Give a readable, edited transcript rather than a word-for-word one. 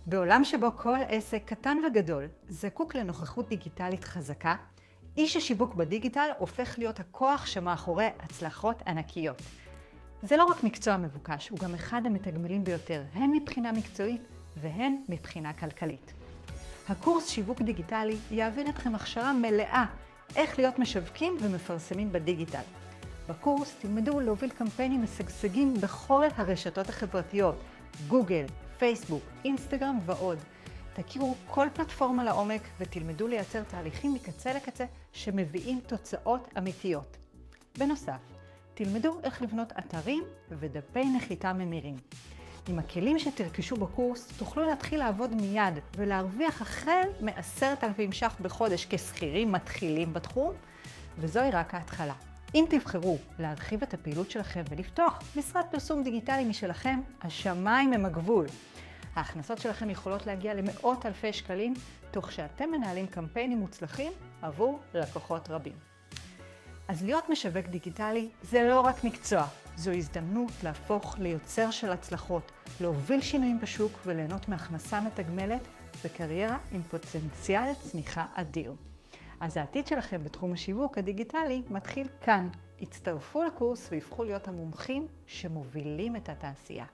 בעולם שבו כל עסק קטן וגדול זקוק לנוכחות דיגיטלית חזקה, איש השיווק בדיגיטל הופך להיות הכוח שמאחורי הצלחות ענקיות. זה לא רק מקצוע מבוקש, הוא גם אחד המתגמלים ביותר, הן מבחינה מקצועית והן מבחינה כלכלית. הקורס שיווק דיגיטלי יעביר אתכם הכשרה מלאה איך להיות משווקים ומפרסמים בדיגיטל. בקורס תלמדו להוביל קמפיינים משגשגים בכל הרשתות החברתיות, גוגל, פייסבוק, אינסטגרם ועוד. תכירו כל פלטפורמה לעומק ותלמדו לייצר תהליכים מקצה לקצה שמביאים תוצאות אמיתיות. בנוסף, תלמדו איך לבנות אתרים ודפי נחיתה ממירים. עם הכלים שתרכשו בקורס תוכלו להתחיל לעבוד מיד ולהרוויח החל מ10,000 ש"ח בחודש כשכירים מתחילים בתחום, וזוהי רק ההתחלה. אם תבחרו להרחיב את הפעילות שלכם ולפתוח משרד פרסום דיגיטלי משלכם, השמיים הם הגבול. ההכנסות שלכם יכולות להגיע למאות אלפי שקלים, תוך שאתם מנהלים קמפיינים מוצלחים עבור לקוחות רבים. אז להיות משווק דיגיטלי זה לא רק מקצוע, זו הזדמנות להפוך ליוצר של הצלחות, להוביל שינויים בשוק וליהנות מהכנסה מתגמלת וקריירה עם פוטנציאל צמיחה אדיר. אז העתיד שלכם בתחום השיווק הדיגיטלי מתחיל כאן. הצטרפו לקורס והפכו להיות המומחים שמובילים את התעשייה.